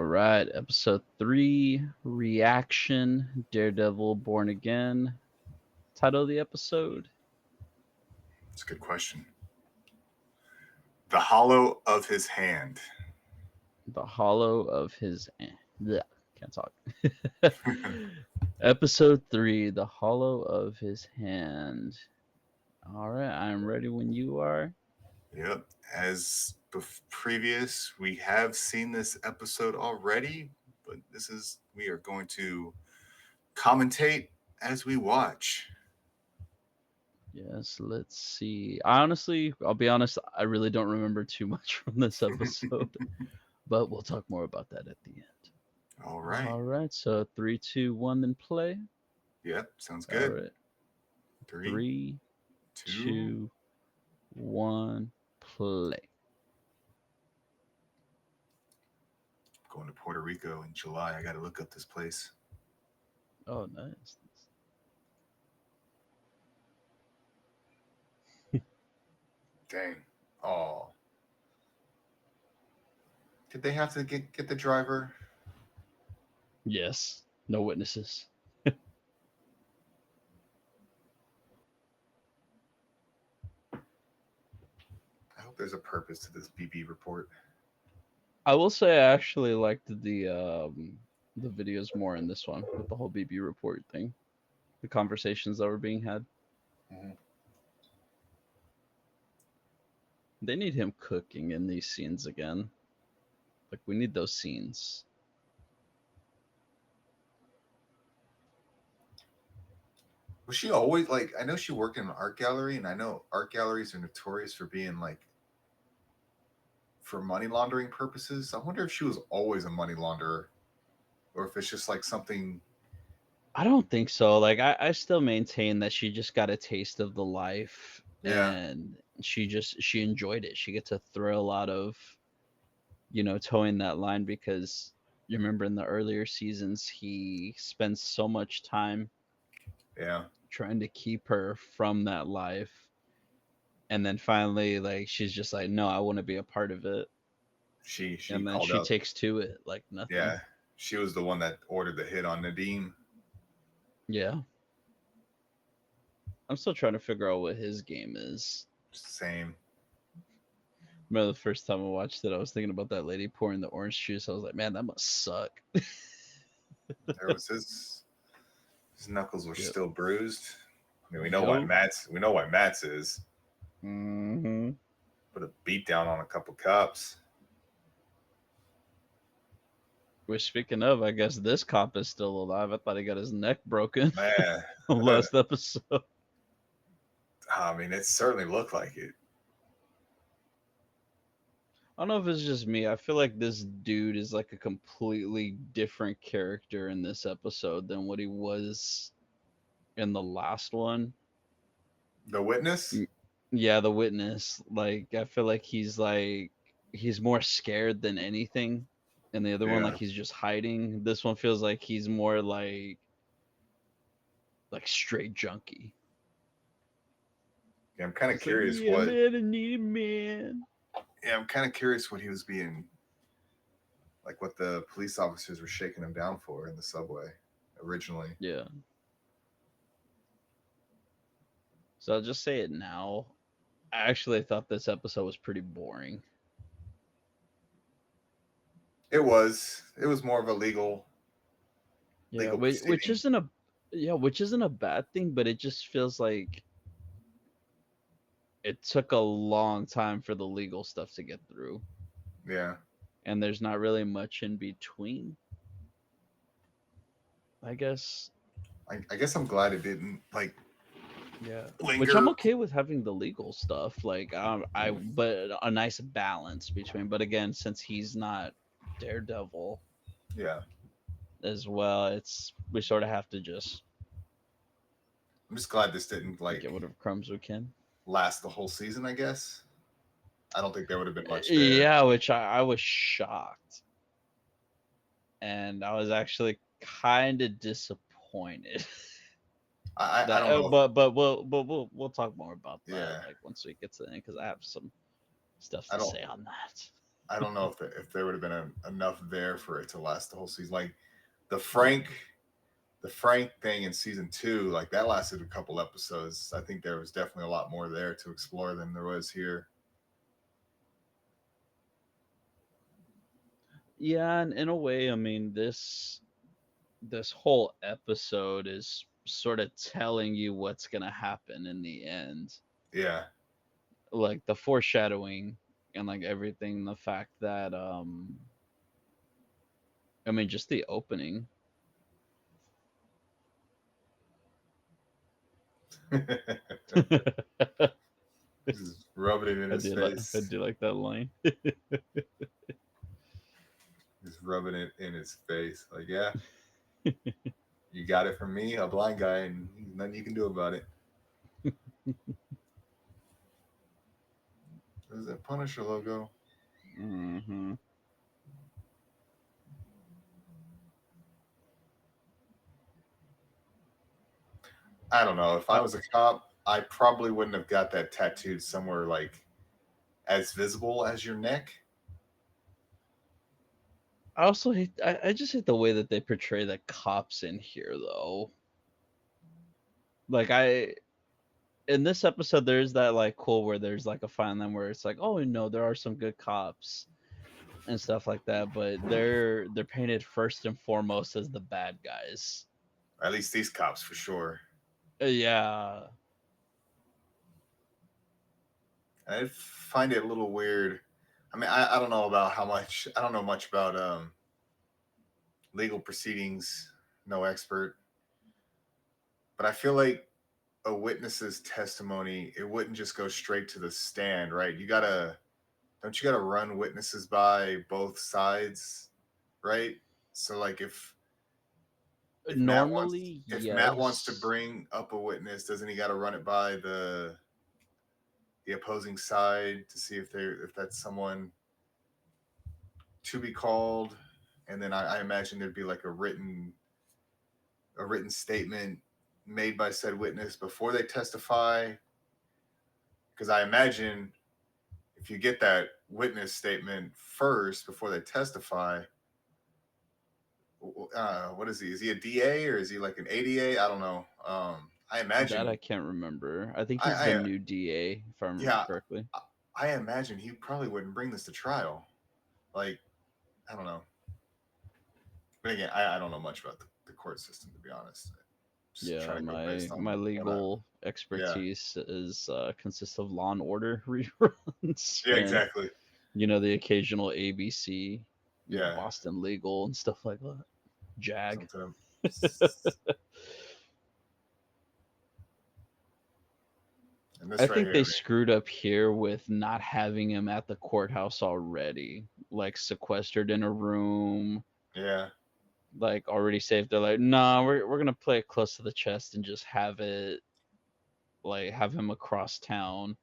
right, episode 3, reaction, Daredevil Born Again. Title of the episode? It's a good question. The hollow of his hand. The Hollow of His... Blech, can't talk. Episode 3, The Hollow of His Hand. All right, I'm ready when you are. Yep. As previous, we have seen this episode already, but we are going to commentate as we watch. Yes, let's see. I'll be honest, I really don't remember too much from this episode, but we'll talk more about that at the end. All right. All right, so 3, 2, 1, then play. Yep. Sounds All good. right. Three, 3, two. 2, 1, play. Going to Puerto Rico in July. I got to look up this place. Oh, nice. Dang. Oh. Did they have to get the driver? Yes. No witnesses. I hope there's a purpose to this BB report. I will say I actually liked the videos more in this one with the whole BB report thing, the conversations that were being had. Mm-hmm. They need him cooking in these scenes again. Like, we need those scenes. Was she always like? I know she worked in an art gallery, and I know art galleries are notorious for being like for money laundering purposes. I wonder if she was always a money launderer, or if it's just like something. I don't think so. Like, I still maintain that she just got a taste of the life, Yeah. and she enjoyed it. She gets a thrill out of, towing that line, because you remember in the earlier seasons, he spends so much time trying to keep her from that life. And then finally, like, she's just like, no, I want to be a part of it. She And then called she out. takes to it like nothing. Yeah. She was the one that ordered the hit on Nadeem. Yeah. I'm still trying to figure out what his game is. Same. Remember the first time I watched it, I was thinking about that lady pouring the orange juice. I was like, man, that must suck. There was his knuckles were still bruised. I mean, we know Yup. why Matt's is. Mm-hmm. Put a beat down on a couple cups. Which, speaking of, I guess this cop is still alive. I thought he got his neck broken Man. last episode. I mean, it certainly looked like it. I don't know if it's just me. I feel like this dude is like a completely different character in this episode than what he was in the last one. The witness? Yeah, the witness. Like, I feel like he's more scared than anything. And the other one, like, he's just hiding. This one feels like he's more like straight junkie. Yeah, I'm kind of curious like, what. Man, I need a man. Yeah, I'm kind of curious what he was being, like what the police officers were shaking him down for in the subway originally. Yeah. So I'll just say it now. I actually thought this episode was pretty boring. It was more of a legal. Yeah, which isn't a bad thing, but it just feels like it took a long time for the legal stuff to get through. Yeah. And there's not really much in between, I guess. I guess I'm glad it didn't Yeah. linger. Which I'm okay with having the legal stuff, like but a nice balance between. But again, since he's not Daredevil, as well, we sort of have to just. I'm just glad this didn't get whatever crumbs we can. Last the whole season, I guess. I don't think there would have been much there. Yeah, which I was shocked. And I was actually kind of disappointed. I don't know. But we'll talk more about that like once we get to the end, because I have some stuff to say on that. I don't know if there would have been enough there for it to last the whole season. Like the Frank the Frank thing in season two, like that lasted a couple episodes. I think there was definitely a lot more there to explore than there was here. Yeah, and in a way, I mean, this whole episode is sort of telling you what's gonna happen in the end, Yeah. like the foreshadowing and like everything. The fact that I mean, just the opening. I Just rubbing it in his I face. do like that line. Just rubbing it in his face. Like, yeah, you got it from me, a blind guy, and nothing you can do about it. There's that Punisher logo. Hmm. I don't know. If I I, was a cop, I probably wouldn't have got that tattooed somewhere like as visible as your neck. I also hate. I just hate the way that they portray the cops in here, though. Like in this episode, there's that like cool where there's like a fine line where it's like, oh no, there are some good cops and stuff like that, but they're painted first and foremost as the bad guys. At least these cops for sure. Yeah, I find it a little weird. I mean, I don't know about how much. I don't know much about legal proceedings. No expert, but I feel like a witness's testimony, it wouldn't just go straight to the stand, right? You gotta don't you gotta run witnesses by both sides, right? So like if Matt wants normally if Matt wants to yes. bring up a witness, doesn't he got to run it by the opposing side to see if that's someone to be called? And then I imagine there'd be like a written statement made by said witness before they testify. Because I imagine if you get that witness statement first before they testify, what is he? Is he a DA or is he like an ADA? I don't know. I That I imagine. can't remember. I think he's the I new DA, if I remember yeah. correctly. I imagine he probably wouldn't bring this to trial. Like I don't know. But again, I don't know much about the court system to be honest. Just Yeah, trying to go my based on my what I. legal Yeah. expertise is consists of Law and Order reruns Yeah. and Exactly. the occasional ABC, Yeah. Boston Legal and stuff like that. Jag. Sometimes. And I this right think here, they screwed up here with not having him at the courthouse already, like sequestered in a room, yeah. like already safe. They're like, nah, we're gonna play it close to the chest and just have him across town,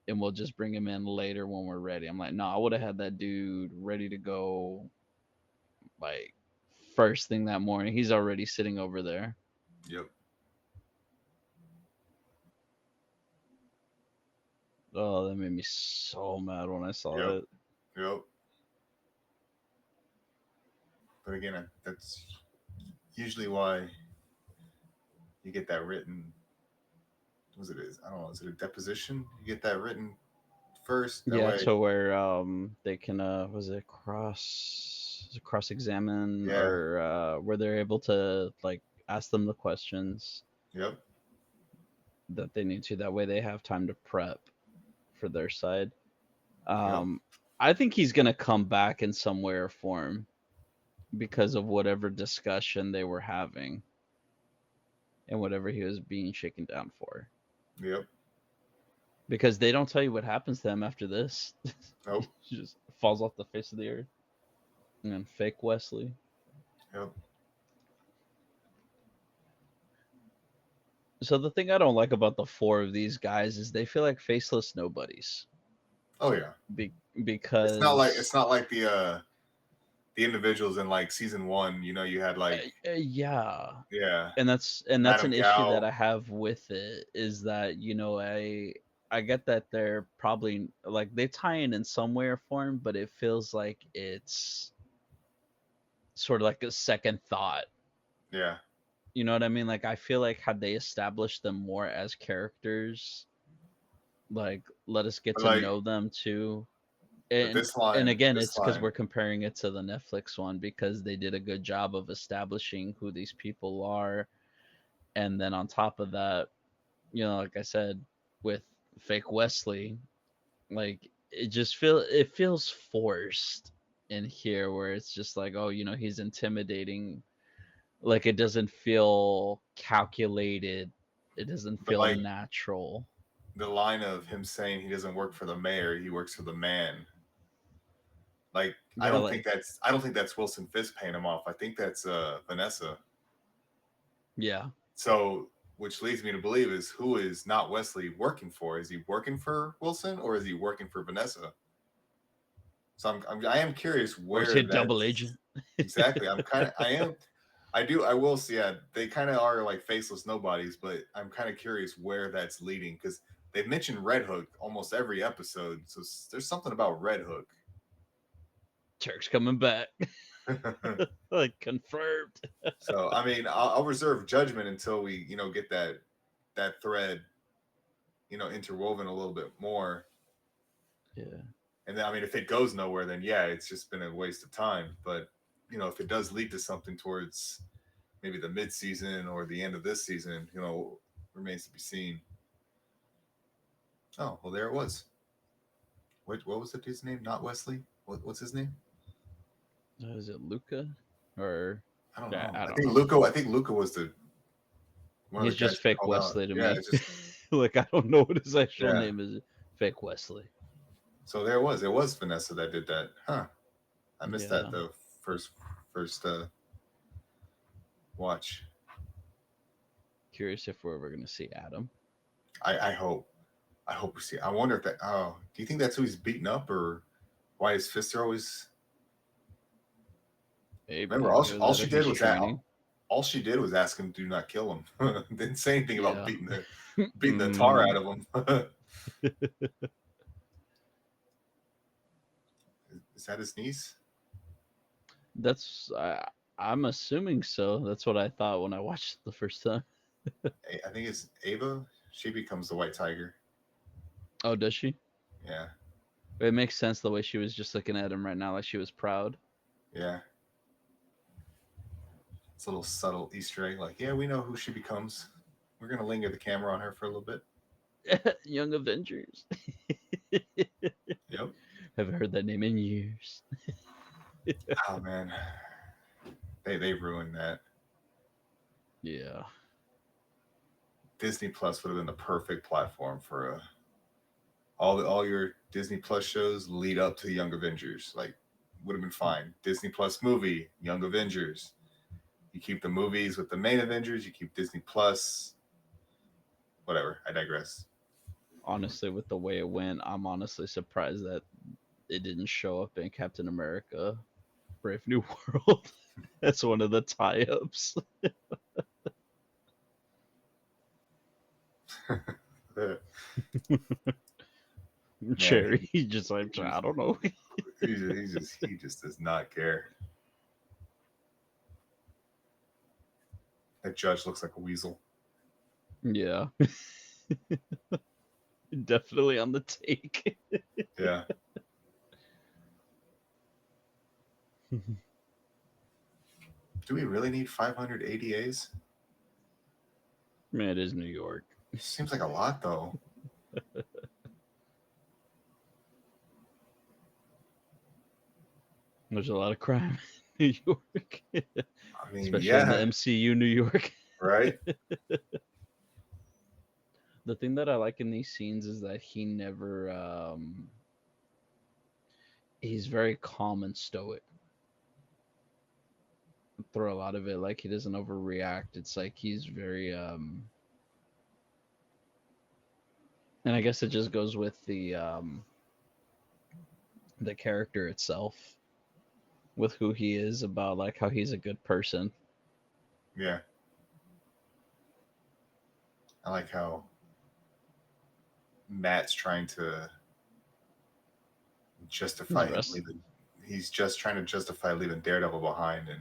and we'll just bring him in later when we're ready. I'm like, no, I would have had that dude ready to go like first thing that morning. He's already sitting over there. Yep. Oh, that made me so mad when I saw Yep. that. Yep. But again, that's usually why you get that written. Was it? I don't know. Is it a deposition? You get that written first. That Yeah, way. to where they can was it cross examine, Yeah. or where they're able to like ask them the questions Yep. that they need to. That way they have time to prep for their side. Yep. Um, I think he's gonna come back in some way or form because of whatever discussion they were having and whatever he was being shaken down for. Yep. Because they don't tell you what happens to him after this. Nope. He just falls off the face of the earth. And then fake Wesley. Yep. So the thing I don't like about the four of these guys is they feel like faceless nobodies. Oh yeah. Be- It's because not like the individuals in like season one. You know, you had like yeah, yeah, and that's Madame an issue that Gao. I have with it is that I I get that they're probably like they tie in some way or form, but it feels like it's sort of like a second thought. Yeah. You know what I mean? Like I feel like had they established them more as characters, like let us get But to like, know them too. but And this and line, again, this it's because line, we're comparing it to the Netflix one because they did a good job of establishing who these people are, and then on top of that, like I said, with fake Wesley, like it feels forced in here where it's just like, oh, he's intimidating. Like it doesn't feel calculated. It doesn't but feel like natural. the line of him saying he doesn't work for the mayor, he works for the man. Like Yeah, like I don't think that's Wilson Fisk paying him off. I think that's Vanessa. yeah. So, which leads me to believe is who is not Wesley working for? Is he working for Wilson or is he working for Vanessa? So I am curious Or is he where a double that's agent? exactly. I will see. Yeah, they kind of are like faceless nobodies, but I'm kind of curious where that's leading because they've mentioned Red Hook almost every episode. So there's something about Red Hook. Turk's coming back. Like confirmed. So I mean, I'll reserve judgment until we get that thread interwoven a little bit more. Yeah. And then I mean, if it goes nowhere, then yeah, it's just been a waste of time. But if it does lead to something towards maybe the mid season or the end of this season, remains to be seen. Oh well, there it was. What was the dude's name? Not Wesley. What's his name? Is it Luca? Or I don't yeah, know. I I don't think know. Luca. I think Luca was the one of He's the guys just who fake called out. Wesley to Yeah, me. it's just Like I don't know what his actual yeah. name is. Fake Wesley. So there it was. It was Vanessa that did that. Huh. I missed that Yeah. the first watch. Curious if we're ever gonna see Adam. I hope. I hope we see. I wonder if that. Oh, do you think that's who he's beating up, or why his fists are always? Remember, Maybe either all that or she did he's was that. training. All she did was ask him, "Do not kill him." Didn't say anything about Yeah. beating the tar Mm, out of him. Is that his niece? that's I'm assuming so. That's what I thought when I watched it the first time. I think it's Ava. She becomes the white tiger. Oh, does she? Yeah, It makes sense the way she was just looking at him right now, like she was proud. yeah. It's a little subtle Easter egg. Like, yeah, we know who she becomes. We're gonna linger the camera on her for a little bit. Young Avengers. Yep. Haven't heard that name in years. Oh man, they ruined that. Yeah. Disney Plus would have been the perfect platform for all your Disney Plus shows lead up to the Young Avengers. Like, would have been fine. Disney Plus movie, Young Avengers. You keep the movies with the main Avengers. You keep Disney Plus. Whatever. I digress. Honestly, with the way it went, I'm honestly surprised that it didn't show up in Captain America Brave New World. That's one of the tie-ups. Man, Cherry, just like I don't know. he just does not care. That judge looks like a weasel. Yeah, definitely on the take. Yeah. Do we really need 500 ADAs? Man, it is New York. Seems like a lot, though. There's a lot of crime in New York, I mean, especially in the yeah, MCU New York. right? The thing that I like in these scenes is that he's very calm and stoic through a lot of it. Like he doesn't overreact. It's like he's very and I guess it just goes with the character itself, with who he is, about like how he's a good person. Yeah. I like how Matt's trying to justify He's him rest. leaving. He's just trying to justify leaving Daredevil behind, and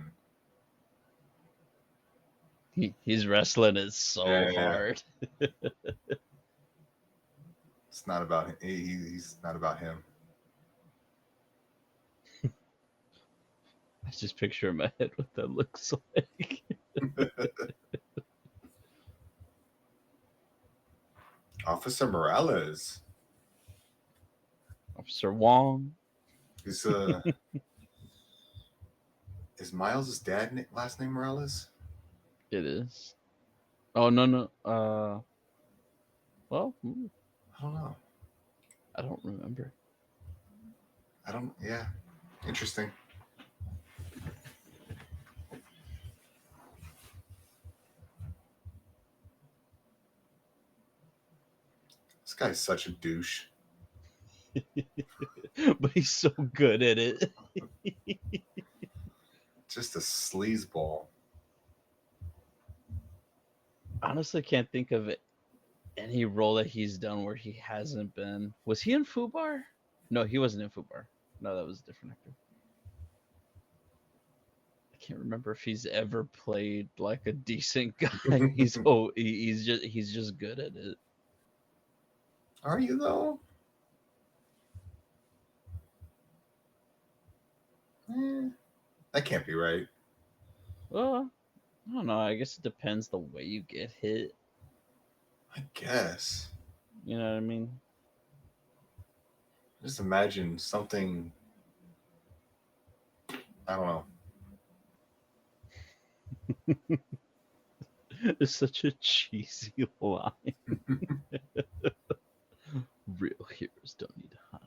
He's wrestling it yeah, so yeah, yeah. hard. It's not about him. He's not about him. I just picture in my head what that looks like. Officer Morales Officer Wong. is is Miles' last name Morales? It is. Oh no no. Well, I don't know. I don't remember. I don't. Yeah, interesting. This guy's such a douche. But he's so good at it. Just a sleazeball. Honestly, can't think of any role that he's done where he hasn't been. Was he in Fubar? No, he wasn't in Fubar. No, that was a different actor. I can't remember if he's ever played like a decent guy. He's just good at it. Are you though? Eh, that can't be right. Well, I don't know. I guess it depends the way you get hit. I guess. You know what I mean? Just imagine something. I don't know. It's such a cheesy line. Real heroes don't need to hide.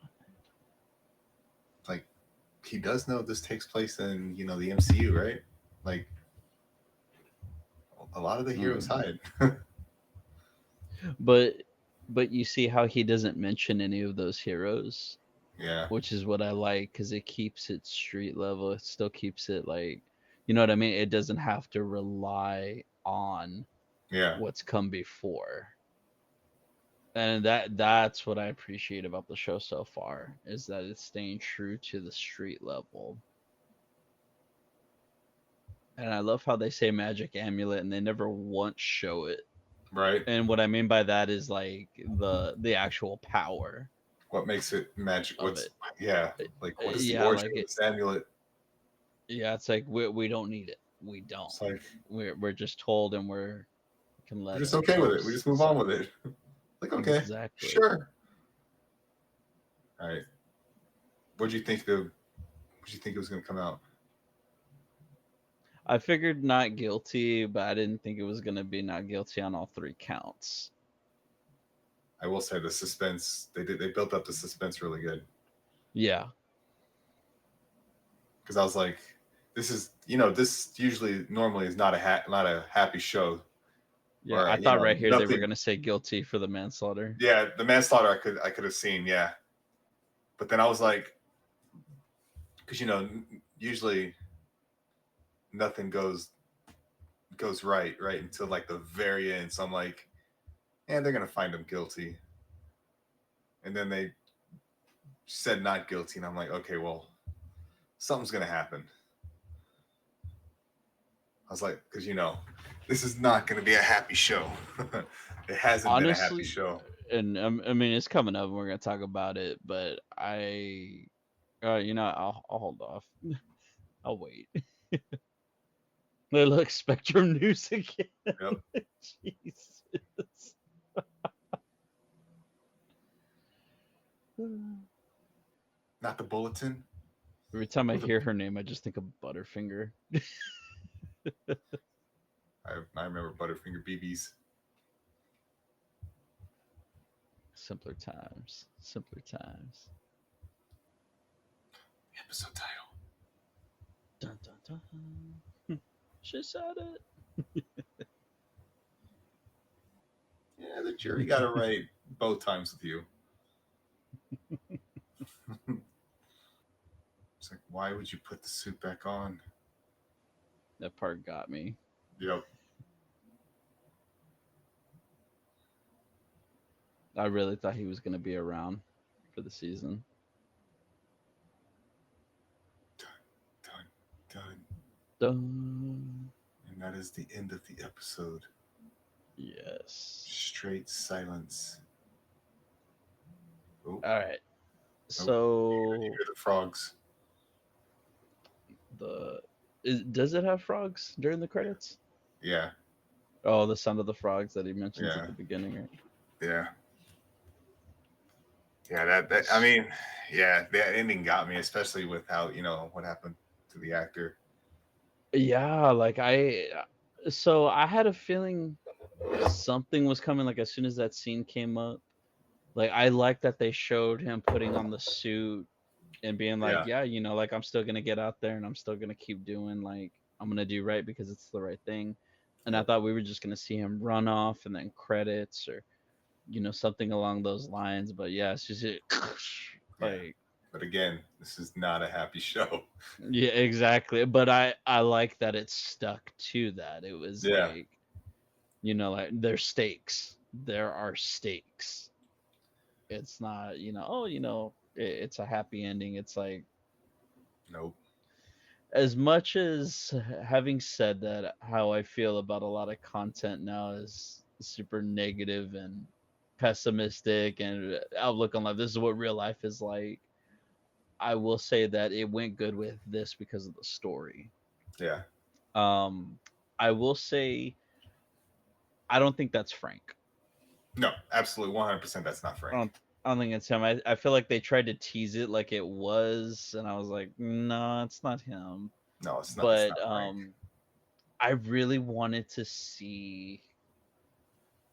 Like he does know this takes place in the MCU, right? Like a lot of the heroes Mm. hide. But you see how he doesn't mention any of those heroes, Yeah, which is what I like because it keeps it street level. It still keeps it like, you know what I mean? It doesn't have to rely on yeah, what's come before. And that's what I appreciate about the show so far is that it's staying true to the street level. And I love how they say magic amulet and they never once show it. right. And what I mean by that is like the actual power What makes it magic? of What's it. Yeah? Like what is the Yeah, origin like of it. this amulet? Yeah, it's like we don't need it. We don't. It's like We're just told, and we can we're let just okay with it. We ourselves just move on decide. with it. Like okay, Exactly. sure. All right. What do you think the? What do you think it was going to come out? I figured not guilty, but I didn't think it was gonna be not guilty on all three counts. I will say the suspense. They built up the suspense really good Yeah. because I was like, this is this usually normally is not a happy show Yeah. or I thought right here they were nothing. gonna say guilty for the manslaughter. Yeah, the manslaughter I could have seen, yeah, but then I was like, because usually nothing goes right until like the very end. So I'm like, and they're gonna find him guilty, and then they said not guilty, and I'm like, okay, well, something's gonna happen. I was like, because this is not gonna be a happy show. It hasn't been a happy Honestly, show. and I mean it's coming up, and we're gonna talk about it. But I'll hold off. I'll wait. They look Spectrum News again. Yep. Jesus. Not the bulletin. Every time I With the, hear her name, I just think of Butterfinger. I remember Butterfinger BBs. Simpler times. Simpler times. Episode title. Dun dun dun. She said it. Yeah, the jury got it right both times with you. It's like, why would you put the suit back on? That part got me. Yep. I really thought he was gonna be around for the season. Done, done. Dun. And that is the end of the episode. Yes. Straight silence. Oh, All right. nope. You So hear the frogs. the does it have frogs during the credits? Yeah, Oh, the sound of the frogs that he mentions at yeah, the beginning, right? yeah. Yeah, that I mean, yeah, that ending got me, especially with how, what happened to the actor. Yeah, like so I had a feeling something was coming like as soon as that scene came up. Like I like that they showed him putting on the suit and being like, Yeah, yeah, like I'm still gonna get out there and I'm still gonna keep doing like I'm gonna do right because it's the right thing. And I yep, thought we were just gonna see him run off and then credits or something along those lines. But yeah, it's just yeah. like But again, this is not a happy show. yeah, exactly. But I like that it stuck to that. It was Yeah, like like there's stakes. There are stakes. It's not oh it's a happy ending. It's like nope. as much as having said that, how I feel about a lot of content now is super negative and pessimistic and outlook on life. This is what real life is like. I will say that it went good with this because of the story. Yeah, Um, I will say I don't think that's Frank. no, absolutely, 100%. That's not I Frank. don't. I don't think it's him. I feel like they tried to tease it like it was, and I was like, no, it's not him. No, it's not. It's But not Frank. I really wanted to see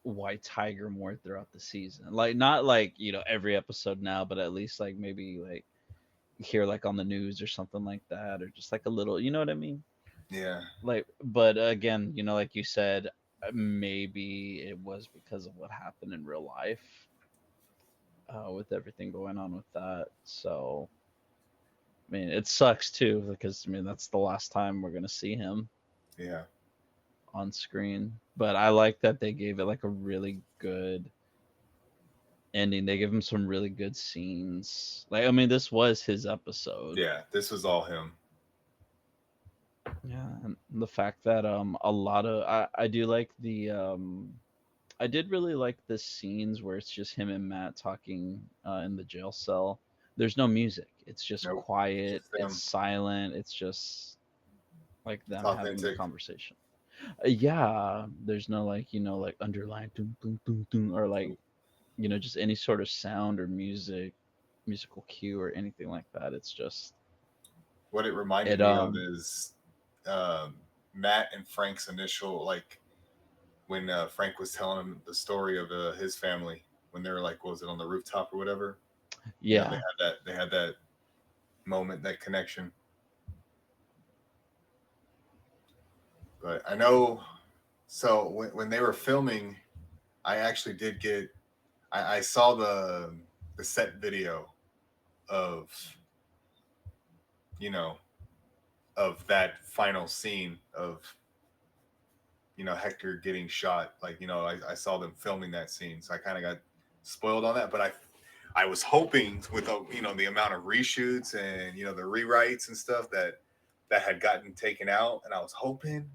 White Tiger more throughout the season. Like not like, every episode now, but at least like maybe like hear like on the news or something like that or just like a little, you know what I mean? Yeah, Like but again, like you said, maybe it was because of what happened in real life with everything going on with that. So, I mean, it sucks too because I mean, that's the last time we're going to see him yeah, on screen. But I like that they gave it like a really good ending. They give him some really good scenes. Like I mean, this was his episode. yeah. This was all him. Yeah, and the fact that a lot of I do like the I did really like the scenes where it's just him and Matt talking in the jail cell. There's no music. It's just Nope. quiet. Just It's them. silent. It's just like It's them having the authentic. conversation. Yeah, there's no like like underline dun, dun, dun, dun, or like Nope. just any sort of sound or musical cue or anything like that. It's just What it reminded it me of is um, Matt and Frank's initial, like, when Frank was telling him the story of his family when they were like, what was it, on the rooftop or whatever? They yeah. had that moment, that connection. But I know, so when they were filming, I actually did get, I saw the set video of, you know, of that final scene of, Hector getting shot. Like, I saw them filming that scene. So I kind of got spoiled on that, but I was hoping with, the amount of reshoots and, the rewrites and stuff that had gotten taken out. And I was hoping,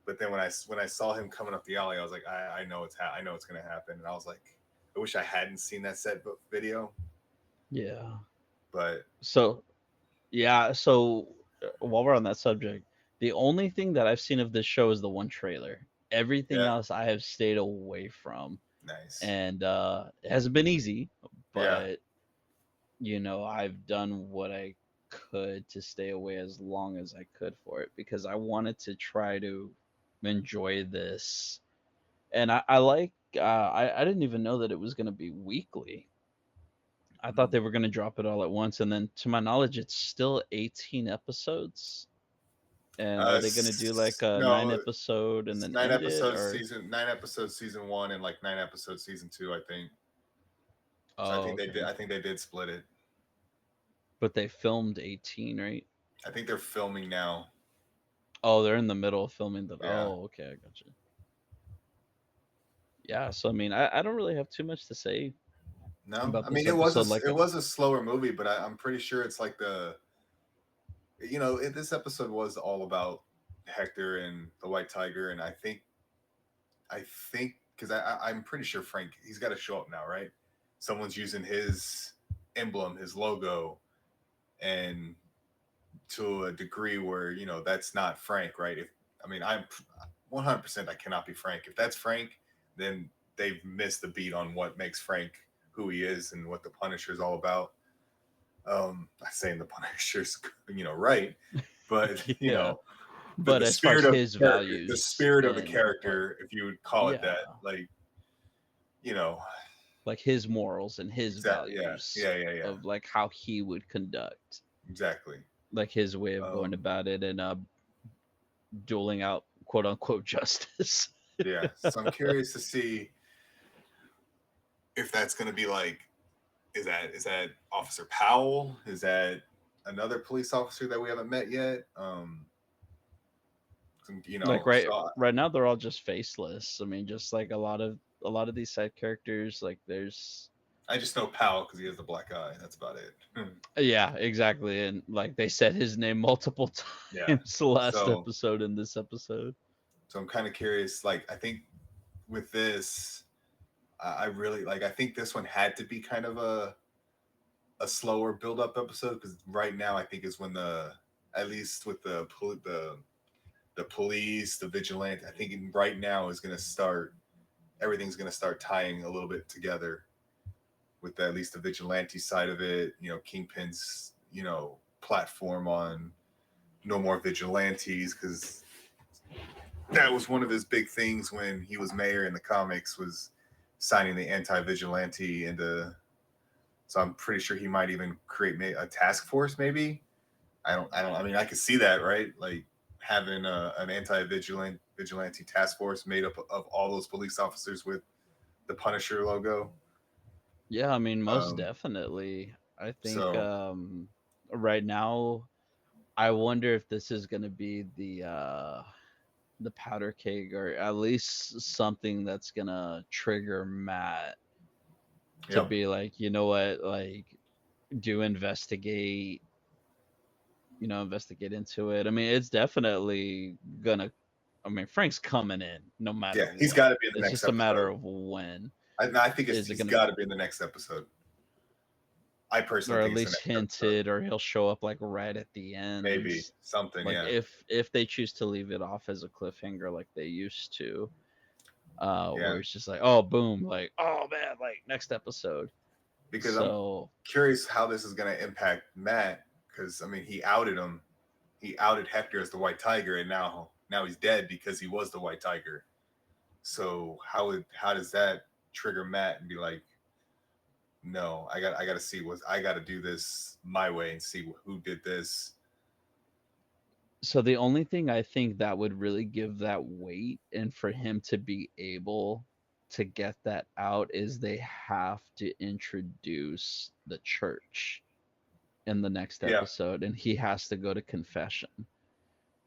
but then when I saw him coming up the alley, I was like, I know I know it's going to happen. And I was like, I wish I hadn't seen that set video, Yeah. but So yeah, so while we're on that subject, the only thing that I've seen of this show is the one trailer. Everything yeah, else I have stayed away from. nice. And it hasn't been easy, Yeah. but I've done what I could to stay away as long as I could for it because I wanted to try to enjoy this. And I like I didn't even know that it was gonna be weekly. I thought Mm. they were gonna drop it all at once, and then to my knowledge, it's still 18 episodes. And are they gonna do like a nine No, episode and it's then end it, or 9 episodes season one, and like 9 episodes season two, I think. So I oh think they did. okay, I think they did split it. but they filmed 18, right? I think they're filming now. Oh, they're in the middle of filming that. Yeah. Oh, okay, I got you. Yeah, so I mean, I don't really have too much to say. No, I about mean this episode. it was a slower movie, but I'm pretty sure it's like this episode was all about Hector and the White Tiger, and I think because I'm pretty sure Frank he's got to show up now, right? Someone's using his emblem, his logo, and to a degree where that's not Frank, right? If I mean I'm 100% I cannot be Frank. If that's Frank, then they've missed the beat on what makes Frank who he is and what the Punisher is all about. Not saying the Punisher's right, but Yeah, the but the as far as spirit of his the character, the values spirit of the and like, character, if you would call it yeah, that, like you know, like his morals and his exactly, yeah, values yeah, yeah, yeah, of like how he would conduct, exactly. like his way of going Um, about it and dueling out quote unquote justice. yeah, so I'm curious to see if that's going to be like, is that Officer Powell? Is that another police officer that we haven't met yet? Like right So right now they're all just faceless. I mean, just like a lot of these side characters, like there's I just know Powell because he has the black eye. That's about it. yeah, exactly. And like they said his name multiple Yeah. times the last So episode and this episode. so I'm kind of curious. Like I think with this, I really like. I think this one had to be kind of a slower build up episode because right now I think is when at least with the police, the vigilante. I think right now is going to start. Everything's going to start tying a little bit together with at least the vigilante side of it. Kingpin's platform on no more vigilantes because that was one of his big things when he was mayor in the comics was signing the anti-vigilante into. So I'm pretty sure he might even create a task force. Maybe I don't. I mean, I could see that, right? Like having an anti-vigilante task force made up of all those police officers with the Punisher logo. Yeah, I mean, most Um, definitely. I think so right now I wonder if this is going to be the powder keg or at least something that's going to trigger Matt to yep, be like, you know what, like do investigate, investigate into it. I mean, it's definitely gonna. I mean, Frank's coming in no matter yeah, he's what. got to be in the It's next just a matter episode. of when. I think Is it he's gonna, got to be in the next episode. I or personally at think it's the least next episode. hinted, or he'll show up like right at the end. Maybe something. Like Yeah, if they choose to leave it off as a cliffhanger like they used to, yeah. where it's just like, oh boom, like oh man, like next episode. Because I'm So curious how this is going to impact Matt. Because I mean, he outed him. He outed Hector as the White Tiger, and now he's dead because he was the White Tiger. So how does that trigger Matt and be like, no, I got to see what I got to do this my way and see who did this. so the only thing I think that would really give that weight and for him to be able to get that out is they have to introduce the church in the next Yeah, episode and he has to go to confession. I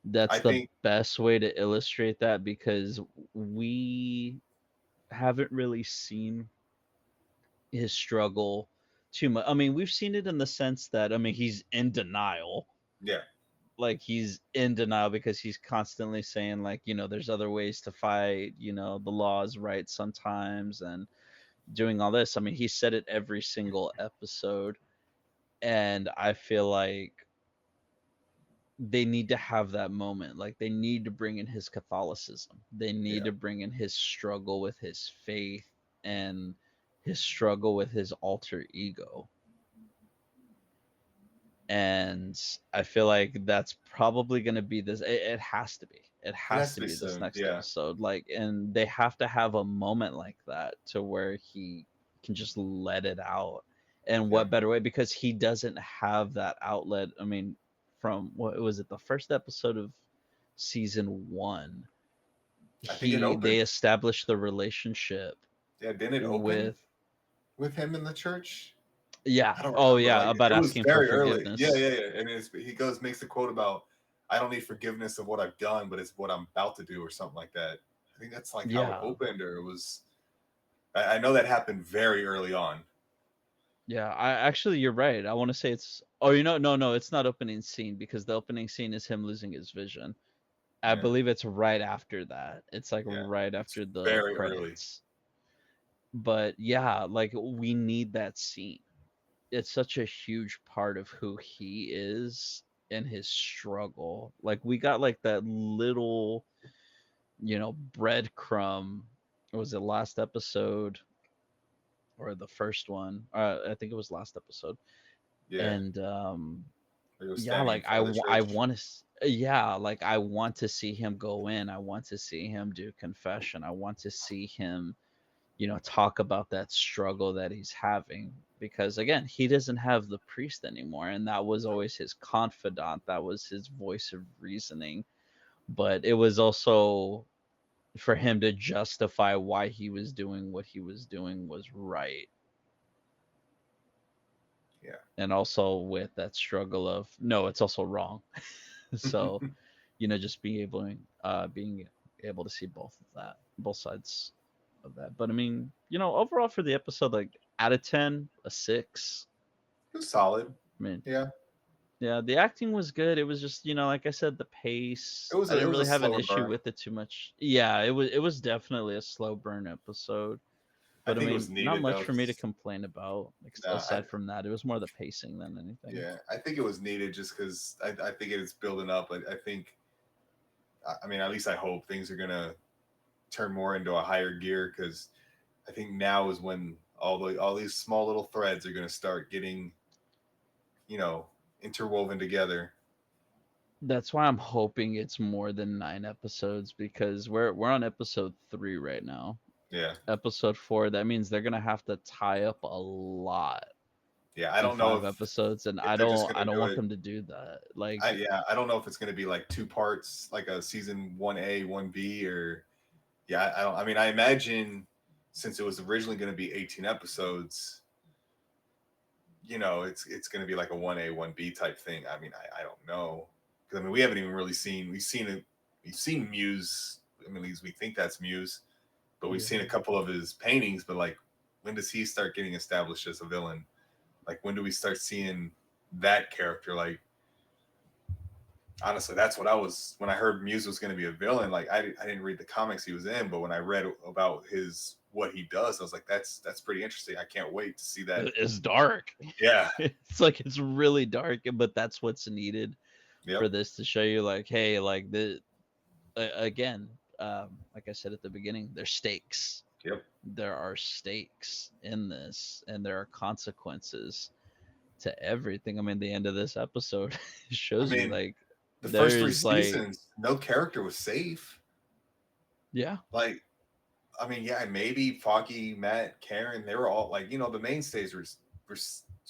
That's the think best way to illustrate that because we haven't really seen his struggle too much. I mean, we've seen it in the sense that I mean, he's in denial, yeah, like he's in denial because he's constantly saying like there's other ways to fight, the law is right sometimes and doing all this. I mean he said it every single episode, and I feel like they need to have that moment, like they need to bring in his Catholicism, they need yeah. to bring in his struggle with his faith and his struggle with his alter ego. And I feel like that's probably going to be this. It has to be. It It has has to to be be this soon. next Yeah, episode. Like, and they have to have a moment like that to where he can just let it out. And yeah. what better way? Because he doesn't have that outlet. I mean, from what was it, the first episode of season one? I think it They opened. established the relationship Yeah, didn't it open with, with him in the church? yeah. I don't Oh remember. yeah, Like about it was asking for very early. Yeah, forgiveness. yeah, yeah. And he goes makes the quote about, "I don't need forgiveness of what I've done, but it's what I'm about to do," or something like that. I think that's like how it Yeah. opened, or it was. I know that happened very early on. Yeah, I actually you're right. I want to say it's oh no, it's not opening scene because the opening scene is him losing his vision. I Yeah, believe it's right after that. It's like yeah. right It's after the very early. credits. But yeah, like we need that scene. It's such a huge part of who he is and his struggle. Like we got like that little, breadcrumb. Was it last episode or the first one? I think it was last episode. Yeah, And he was yeah, standing in like front of the I church. want to yeah, like I want to see him go in. I want to see him do confession. I want to see him, talk about that struggle that he's having because again, he doesn't have the priest anymore and that was always his confidant. That was his voice of reasoning, but it was also for him to justify why he was doing what he was doing was right. Yeah. And also with that struggle of no, it's also wrong. So just being able to see both sides of that. But I mean, overall for the episode, like out of 10, a 6. It was solid. I mean, Yeah, yeah, the acting was good. It was just, like I said, the pace. I it didn't was a really have an slower issue burn. with it too much. Yeah, it was definitely a slow burn episode. I But I think it was mean, not needed much though. for me to complain about. Nah, Aside from that, it was more the pacing than anything. yeah, I think it was needed just because I think it's building up. I think, I mean, at least I hope things are gonna turn more into a higher gear because I think now is when all these small little threads are gonna start getting, you know, interwoven together. That's why I'm hoping it's more than 9 episodes because we're on episode 3 right now. Yeah, Episode 4, that means they're gonna have to tie up a lot yeah. I in don't know 5 episodes, and if I they're just don't I gonna don't do want it. them to do that. Like, I don't know if it's gonna be like two parts, like a season 1A, 1B, or yeah. I don't. I mean, I imagine since it was originally going to be 18 episodes, it's going to be like a 1A 1B type thing. I mean, I don't know because I mean we haven't even really seen we've seen Muse. I mean, at least we think that's Muse, but we've yeah. seen a couple of his paintings. But like, when does he start getting established as a villain? Like, when do we start seeing that character? Like, honestly, that's what I was when I heard Muse was going to be a villain. Like, I didn't read the comics he was in, but when I read about his what he does, I was like, that's pretty interesting. I can't wait to see that. It's dark. Yeah. It's like it's really dark, but that's what's needed for Yep. this to show you like, hey, like again, like I said at the beginning, there's stakes. Yep. There are stakes in this and there are consequences to everything. I mean, the end of this episode I shows you mean, like the first three there's like seasons, no character was safe. yeah. Like, I mean, yeah, maybe Foggy, Matt, Karen, they were all like, the mainstays were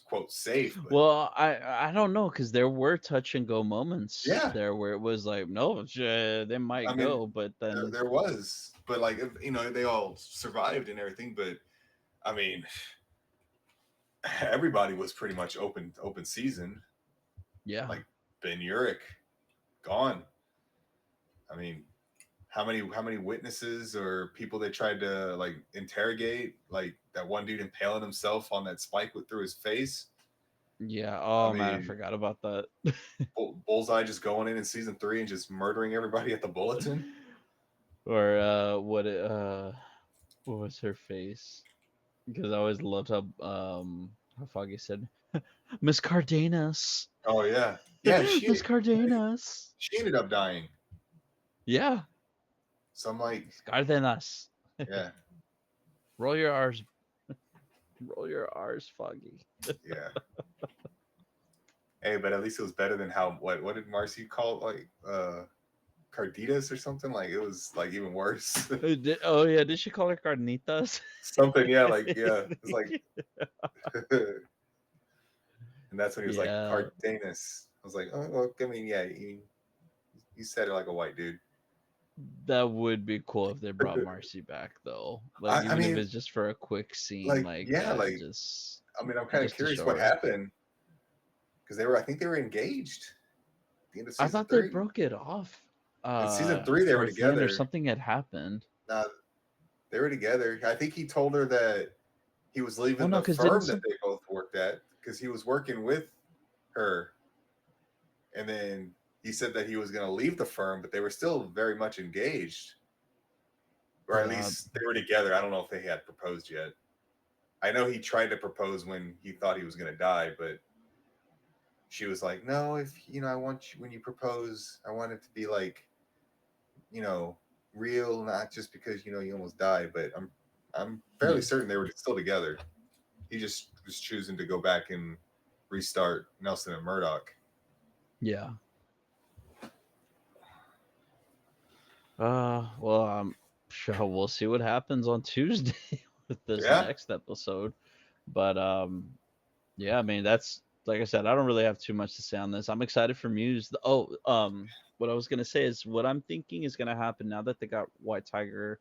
quote safe, but Well, I don't know because there were touch and go moments yeah, there where it was like no, they I might mean, go, but then there was, but like, they all survived and everything, but I mean, everybody was pretty much open season. yeah. Like Ben Urich, gone. I mean, how many witnesses or people they tried to like interrogate? Like that one dude impaling himself on that spike through his face. Yeah. I Oh man, I mean, forgot about that. Bullseye just going in season 3 and just murdering everybody at the bulletin. Or what was her face? Because I always loved how Foggy said Miss Cardenas. Oh yeah, yeah. Miss Cardenas. She ended up dying. Yeah. So I'm like, Miss Cardenas. yeah, Roll your R's. Roll your R's, Foggy. yeah. Hey, but at least it was better than how what did Marcy call it, like Carditas or something? Like it was like even worse. Oh yeah, did she call her carnitas? Something, yeah, like yeah. It's like and that's when he was like Yeah, Cardenas. I was like, oh well, I mean, yeah, he said it like a white dude. that would be cool if they brought Marcy back though. Like I even if mean, it's just for a quick scene like like yeah, that, like just I mean, I'm kind of to curious show what her. happened because I think they were engaged at the end of I season thought they 3. broke it off In season 3, they were towards the end or together. something had happened. Now they were together. I think he told her that he was Well, leaving no, the because didn't firm that some? they both worked at because he was working with her, and then he said that he was going to leave the firm, but they were still very much engaged, or at Yeah, least they were together. I don't know if they had proposed yet. I know he tried to propose when he thought he was going to die, but she was like, "No, if I want you when you propose, I want it to be like, you know, real, not just because you almost died." But I'm fairly yeah, certain they were still together. He just was choosing to go back and restart Nelson and Murdoch. yeah. Well, I'm sure we'll see what happens on Tuesday with this Yeah, next episode. But yeah, I mean that's like I said, I don't really have too much to say on this. I'm excited for Muse. What I was gonna say is what I'm thinking is gonna happen now that they got White Tiger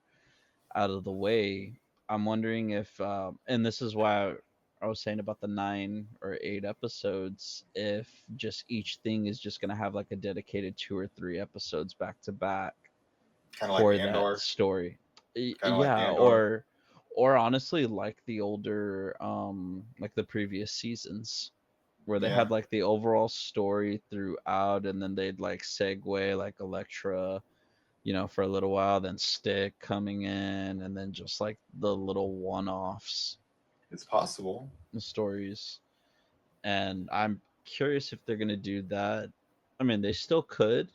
out of the way. I'm wondering if, and this is why I was saying about the 9 or 8 episodes, if just each thing is just gonna have like a dedicated 2 or 3 episodes back to back kind of like for that Andor, story. kind of like Yeah, Andor. or honestly like the older like the previous seasons where they Yeah, had like the overall story throughout and then they'd like segue like Electra, for a little while, then Stick coming in and then just like the little one-offs it's possible. stories. And I'm curious if they're going to do that. I mean, they still could,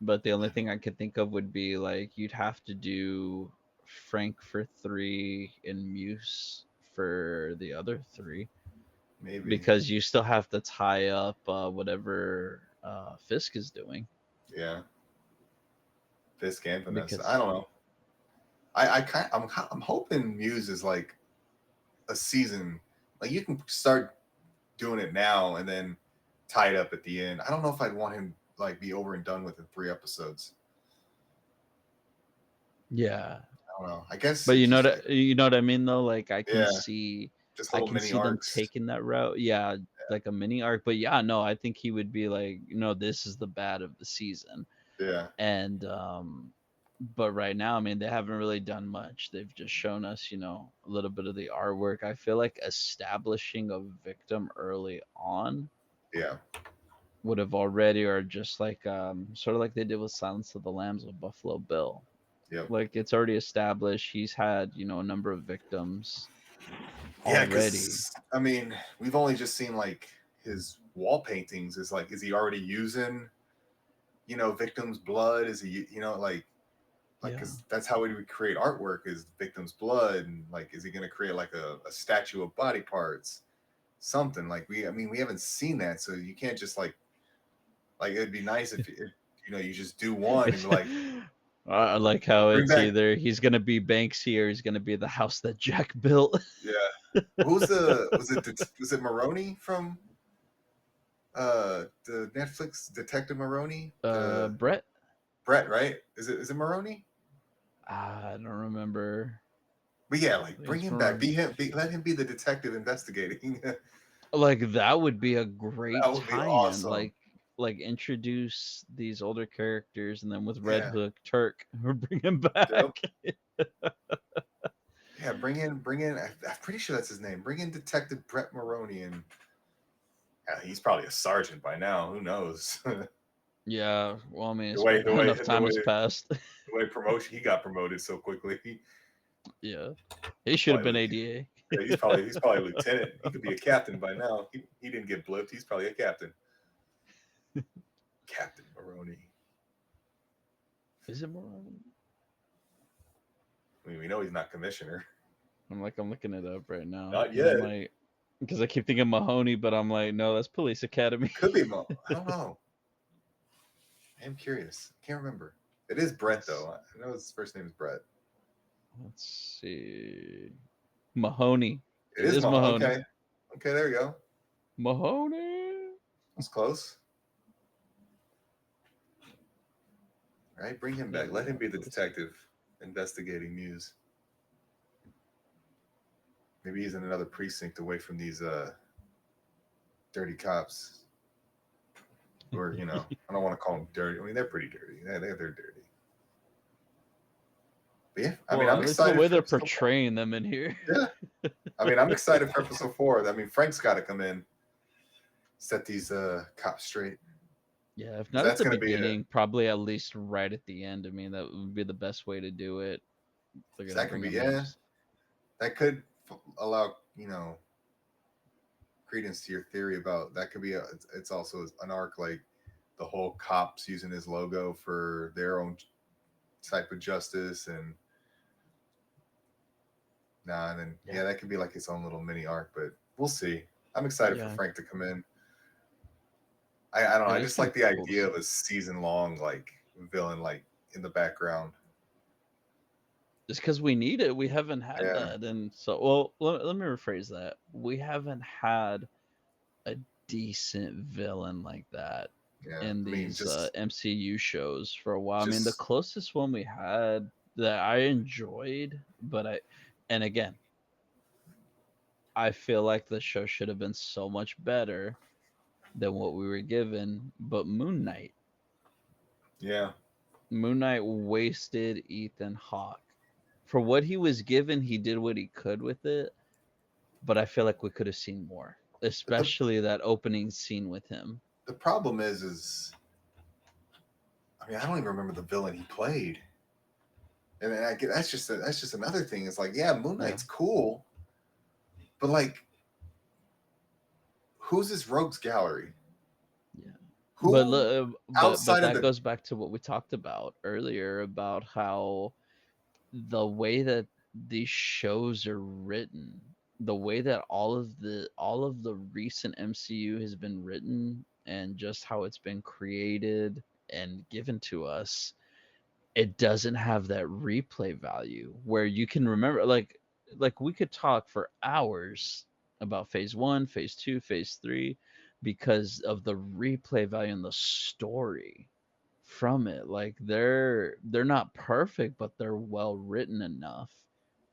but the only thing I could think of would be like you'd have to do Frank for 3 and Muse for the other 3 Maybe. because you still have to tie up whatever Fisk is doing Yeah, Fisk and Vanessa. I because don't know. I'm hoping Muse is like a season. Like you can start doing it now and then tie it up at the end. I don't know if I'd want him like be over and done with in 3 episodes. yeah. I don't know. I guess But it's just like you know what I mean though. Like yeah, just I little can mini see them arcs. taking that route. Yeah, like a mini arc. But yeah, no, I think he would be like, this is the bad of the season. Yeah, And but right now, I mean, they haven't really done much. They've just shown us, a little bit of the artwork. I feel like establishing a victim early on yeah, would have already, or just like sort of like they did with Silence of the Lambs with Buffalo Bill. yep. Like it's already established. He's had, a number of victims Yeah, already. because I mean, we've only just seen like his wall paintings. Is like, is he already using victims' blood? Is he like Yeah. because that's how we create artwork is victims' blood, and like, is he going to create like a statue of body parts? Something like I mean, we haven't seen that, so you can't just like it'd be nice if you just do one and like I like how bring it's back. either he's gonna be Banksy or he's gonna be the house that Jack built. Yeah, who's the was it Maroney from the Netflix Detective Maroney, the Brett. Brett, right? Is it Maroney? I don't remember. But yeah, I like think bring it's him back. from. Let him be the detective investigating. Like that would be a great That would be tie-in. awesome. Like introduce these older characters and then with Red Yeah. Hook, Turk, or bring him Yep. back. Yeah, bring in. I'm pretty sure that's his name. Bring in Detective Brett Maroney, and he's probably a sergeant by now. Who knows? the Yeah. Well, I mean, way, the way, enough the time way, has passed. the way promotion he got promoted so quickly. Yeah. He should have Probably been ADA. yeah, he's probably a lieutenant. He could be a captain by now. He didn't get blipped. He's probably a captain. Captain Maroney. Is it more? I mean, we know he's not commissioner. I'm looking it up right now Not because I'm yet. like, because I keep thinking Mahoney, but I'm like, no, that's Police Academy. Could be Mo. I don't know. I'm curious. Can't remember. It is Brett let's though. I know his first name is Brett. let's see, Mahoney. It It is is Mo. Mahoney. Okay. Okay, there you go. Mahoney. That's close. All right, bring him Yeah, back. Let him yeah, be the Police. detective investigating Muse. Maybe he's in another precinct away from these dirty cops. Or I don't want to call them dirty. I mean, they're pretty dirty. They're dirty. But yeah, I mean, I'm Well, it's the excited way for they're episode 4. portraying them in here. Yeah, I mean, I'm excited for episode 4. I mean, Frank's got to come in, set these cops straight, Yeah, if because not at that's the going to be a beginning, probably at least right at the end. I mean, that would be the best way to do it. They're gonna that can bring be, them in. yeah, that could allow, credence to your theory about that could be it's also an arc, like the whole cops using his logo for their own type of justice. And nah, and then Yeah, yeah, that could be like its own little mini arc, but we'll see. I'm excited for yeah, Frank to come in. I don't know, yeah. I It's just gonna like be the cool to idea see. of a season long like villain like in the background. Just because we need it, we haven't had Yeah, that, and so well. Let me rephrase that. We haven't had a decent villain like that yeah, in I mean, these MCU shows for a while. I mean, the just closest one we had that I enjoyed, but and again, I feel like the show should have been so much better than what we were given. But yeah. Moon Knight wasted Ethan Hawke. For what he was given, he did what he could with it, but I feel like we could have seen more, But especially that opening scene with him. the problem is I mean, I don't even remember the villain he played. And then I get that's just another thing. It's like, yeah, Moon Yeah, Knight's cool, but like, who's this rogues gallery? yeah. But Who but outside of that the goes back to what we talked about earlier about how the way that these shows are written, the way that all of the recent MCU has been written and just how it's been created and given to us, it doesn't have that replay value where you can remember like we could talk for hours about phase 1, phase 2, phase 3 because of the replay value and the story from it. Like they're not perfect, but they're well written enough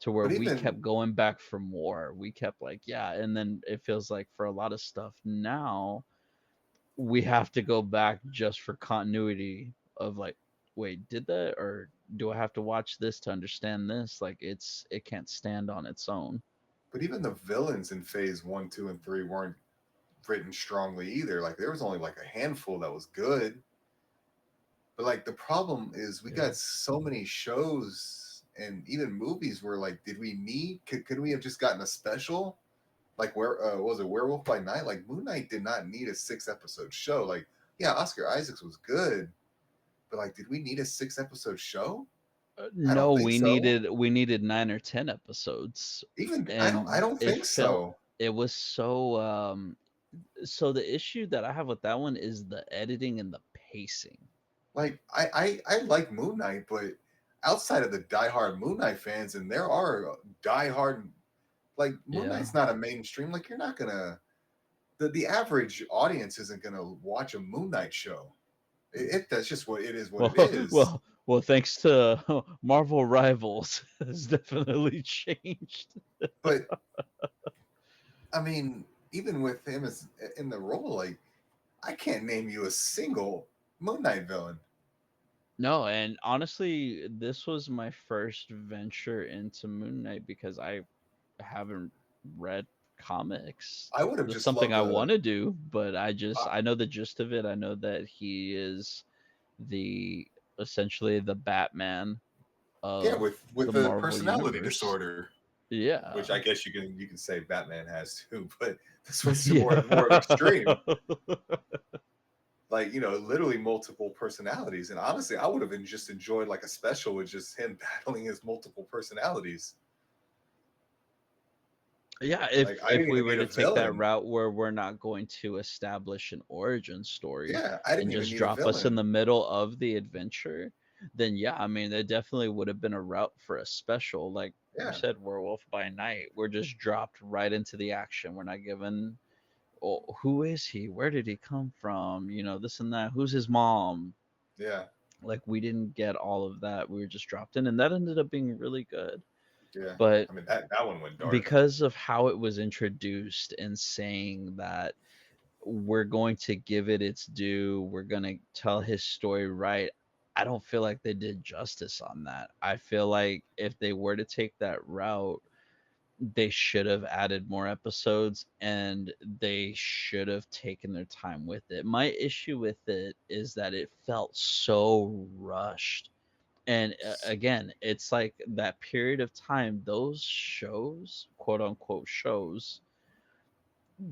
to where but we even kept going back for more. We kept like, yeah, and then it feels like for a lot of stuff now we have to go back just for continuity of like, wait, did that or do I have to watch this to understand this? Like it can't stand on its own. but even the villains in phase 1, 2, and 3 weren't written strongly either. Like there was only like a handful that was good. But like the problem is we Yeah. got so many shows and even movies where like, did we need could we have just gotten a special? Like where what was it, Werewolf by Night? Like Moon Knight did not need a 6 episode show. Like, yeah, Oscar Isaacs was good, but like, did we need a 6 episode show? I don't No, think so. we needed 9 or 10 episodes, Even I and don't it think felt so. it was so the issue that I have with that one is the editing and the pacing. Like I like Moon Knight, but outside of the diehard Moon Knight fans, and there are diehard like Moon Yeah. Knight's not a mainstream. Like you're not gonna the average audience isn't gonna watch a Moon Knight show. That's just what it is. What it Well, is. well, thanks to Marvel Rivals, has definitely changed. But I mean, even with him as in the role, like I can't name you a single Moon Knight villain. No, and honestly, this was my first venture into Moon Knight because I haven't read comics. I would have That's just something loved I a want to do, but uh, I know the gist of it. I know that he is the essentially the Batman yeah, of with the the Marvel personality universe. disorder, Yeah. which I guess you can say Batman has too, but this one's more of Yeah. extreme. Like literally multiple personalities. And honestly, I would have just enjoyed like a special with just him battling his multiple personalities. Yeah, Like I if didn't we even were need a to take that villain. route where we're not going to establish an origin story Yeah, I and didn't even just need a drop us in villain. the middle of the adventure, then yeah, I mean, it definitely would have been a route for a special. Like you Yeah, said, Werewolf by Night. We're just dropped right into the action. We're not given, oh, who is he? Where did he come from? You know, this and that. Who's his mom? yeah, Like we didn't get all of that. We were just dropped in, and that ended up being really good. yeah. But I mean that one went dark. because of how it was introduced and saying that we're going to give it its due, we're going to tell his story right. I don't feel like they did justice on that. I feel like if they were to take that route, they should have added more episodes and they should have taken their time with it. My issue with it is that it felt so rushed. And again, it's like that period of time, those shows, quote unquote shows,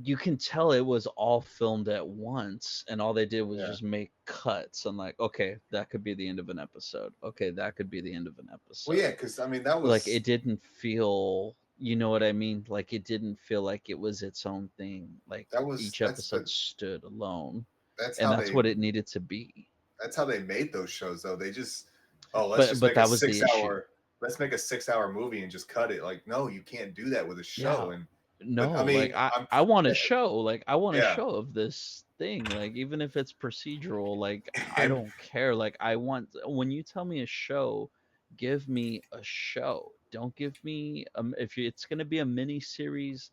you can tell it was all filmed at once and all they did was Yeah. just make cuts and like, okay, that could be the end of an episode, okay, that could be the end of an Well, yeah, episode. because I mean that Like was it didn't feel, you know what I mean, like it didn't feel like it was its own thing, like each that's episode stood alone, that's and how that's what it needed to be. they made those shows though. They just, oh, But that was the issue. let's make a 6 hour movie and just cut it. Like, no, you can't do that with a Yeah. show. And but No, I like mean, I'm I want a show. Like I want a yeah, show of this thing. Like even if it's procedural, like I and don't care. Like I want, when you tell me a show, give me a show. Don't give me if it's going to be a mini series,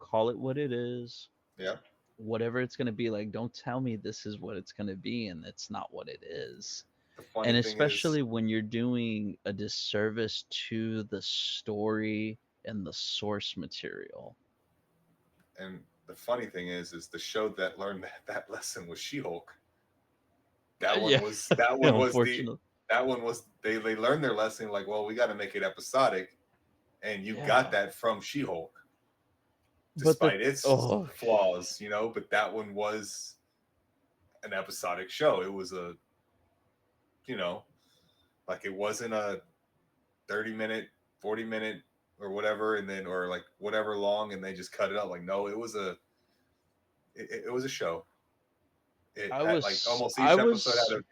call it what it is. yeah. Whatever it's going to be, like don't tell me this is what it's going to be and it's not what it is. The funny And thing is, especially when you're doing a disservice to the story and the source material. and the funny thing is the show that learned that lesson was She-Hulk. That one Yeah, was that one was the unfortunately. that one was they learned their lesson. Like, well, we got to make it episodic, and you got Yeah, that from She-Hulk, but the despite its oh, flaws, you know. But that one was an episodic show. It was a, you know, like it wasn't a 30 minute, 40 minute, or whatever, and then or like whatever long, and they just cut it out. Like, no, it was a show. It I had like was almost I each episode was had an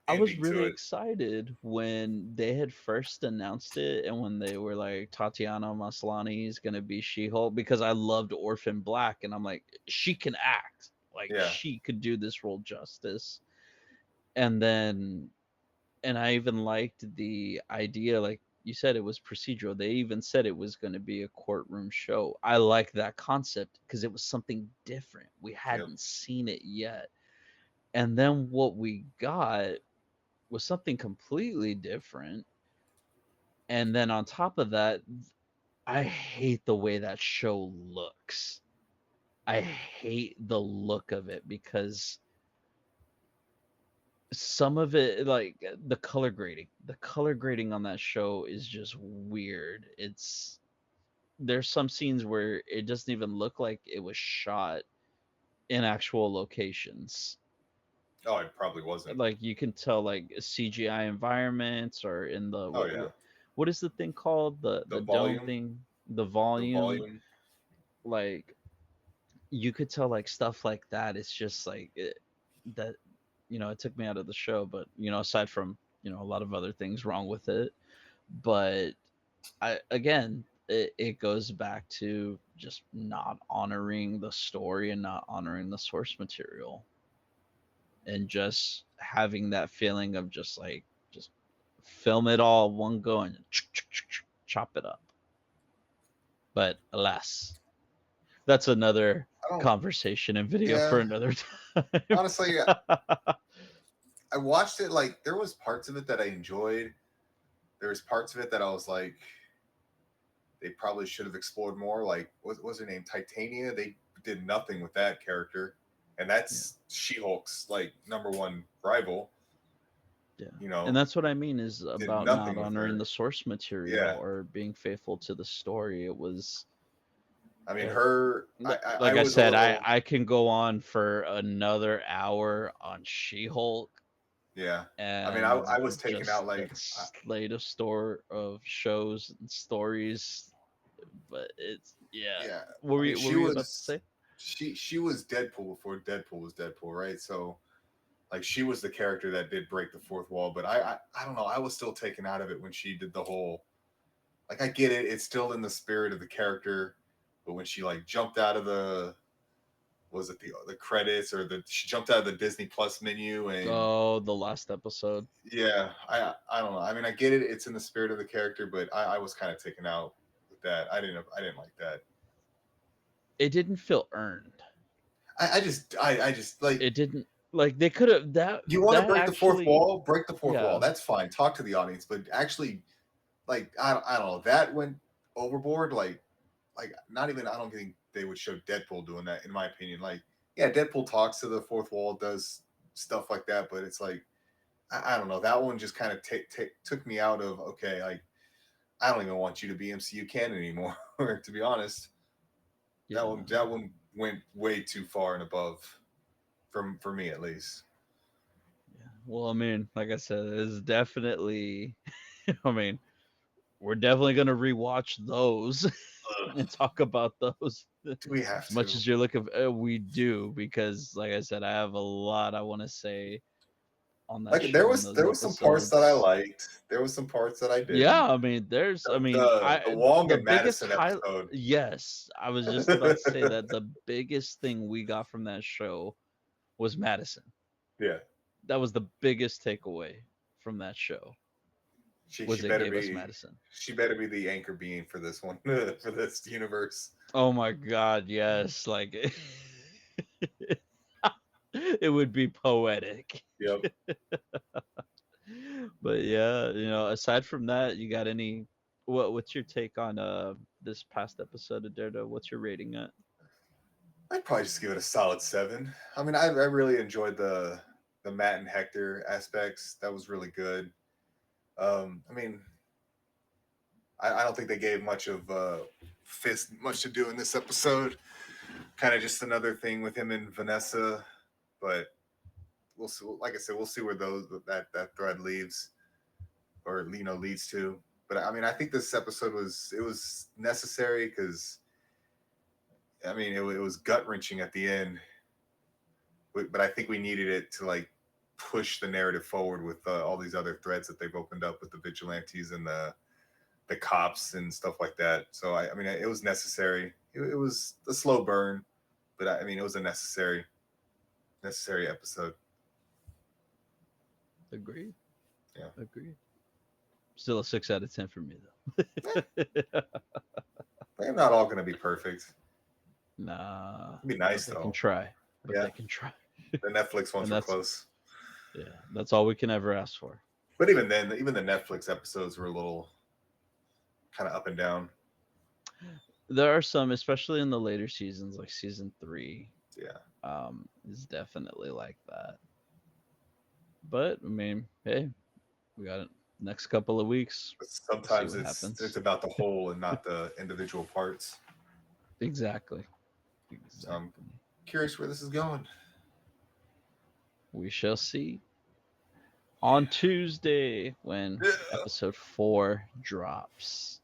I was ending to really it. excited when they had first announced it and when they were like Tatiana Maslany is gonna be She-Hulk, because I loved Orphan Black and I'm like she can act, like Yeah, she could do this role justice. And then, and I even liked the idea, like you said, it was procedural. They even said it was going to be a courtroom show. I like that concept because it was something different. We yep. hadn't seen it yet. And then what we got was something completely different. And then on top of that, I hate the way that show looks. I hate the look of it because some of it, like the color grading on that show is just weird. It's, there's some scenes where it doesn't even look like it was shot in actual locations. Oh, it probably wasn't. Like you can tell like CGI environments or in the Oh yeah, what is the thing called, the the dome volume, thing, the the volume. volume. Like you could tell like stuff like that. It's just like that, it took me out of the show. But aside from a lot of other things wrong with it, but I again, it goes back to just not honoring the story and not honoring the source material, and just having that feeling of just like just film it all one go and chop it up. But alas, that's another I don't. conversation and video Yeah, for another time. honestly, I watched it. Like, there was parts of it that I enjoyed. There was parts of it that I was like, they probably should have explored more. Like, what was her name? Titania. They did nothing with that character, and Yeah, that's She-Hulk's like number one rival. yeah. You And know, that's what I mean is did about not nothing with honoring her. the source material Yeah, or being faithful to the story. It was I mean, uh, her. I like I was a said, I little. I can go on for another hour on She-Hulk Yeah, I mean, and I was taken just out like. that slate of store of shows and stories. But it's, yeah. Yeah, What I were mean, you what were you about to say? she was Deadpool before Deadpool was Deadpool, right? So like she was the character that did break the fourth wall, but I don't know, I was still taken out of it when she did the whole, like, I get it, it's still in the spirit of the character, but when she like jumped out of the, was it the credits, or the she jumped out of the Disney Plus menu, and Oh, the last episode. yeah, I don't know. I mean, I get it, it's in the spirit of the character, but I was kind of taken out with that. I didn't like that. It didn't feel earned. I just like It didn't. Like they could have You want to that break the fourth actually. wall? Break the fourth wall. Yeah, That's fine. Talk to the audience, but actually, like I don't know, that went overboard. Like not even I don't think they would show Deadpool doing that, in my opinion. Like, yeah, Deadpool talks to the fourth wall, does stuff like that, but it's like I don't know. That one just kind of took me out of okay. Like I don't even want you to be MCU canon anymore. To be honest, yeah, that one went way too far and above for me at least. yeah. Well, I mean, like I said, it's definitely. I mean, we're definitely gonna rewatch those Ugh. and talk about those Do we have as much to? as you're looking. We do because, like I said, I have a lot I want to say on that Like there show and was those there was some parts that I episodes. liked. There was some parts that I didn't. Yeah, I mean, I mean, The Wong the and biggest Madison high. episode. Yes, I was just about to say that the biggest thing we got from that show was Madison. Yeah, That was the biggest takeaway from that show she was it better gave us be Madison. the anchor being for this one for this universe. Oh my god, yes, like it would be poetic. Yep. But yeah, aside from that, you got any what's your take on this past episode of Daredevil? What's your rating at? I'd probably just give it a solid 7. I mean, I really enjoyed the Matt and Hector aspects. That was really good. I mean, I don't think they gave much of Fist much to do in this episode. Kind of just another thing with him and Vanessa, but we'll see. Like I said, we'll see where that thread leaves or leads to. But I mean, I think this episode was necessary because I mean it was gut wrenching at the end, but I think we needed it to like push the narrative forward with all these other threads that they've opened up with the vigilantes and the cops and stuff like that. So I mean, it was necessary. It was a slow burn, but I mean, it was a necessary episode. Agreed. Yeah, Agreed. Still a 6 out of 10 for me eh, though. they're not all going to be perfect. Nah, It'd be but nice they can though. try. But Yeah, they can try. the Netflix ones And were that's close, yeah, that's all we can ever ask for. but even then, even the Netflix episodes were a little kind of up and down. There are some, especially in the later seasons, like season 3, Yeah, is definitely like that. But I mean, hey, we got it next couple of weeks. but We'll see sometimes what it's happens. about the whole and not the individual parts. Exactly. So I'm Exactly. curious where this is going. We shall see on Tuesday when Yeah. episode 4 drops.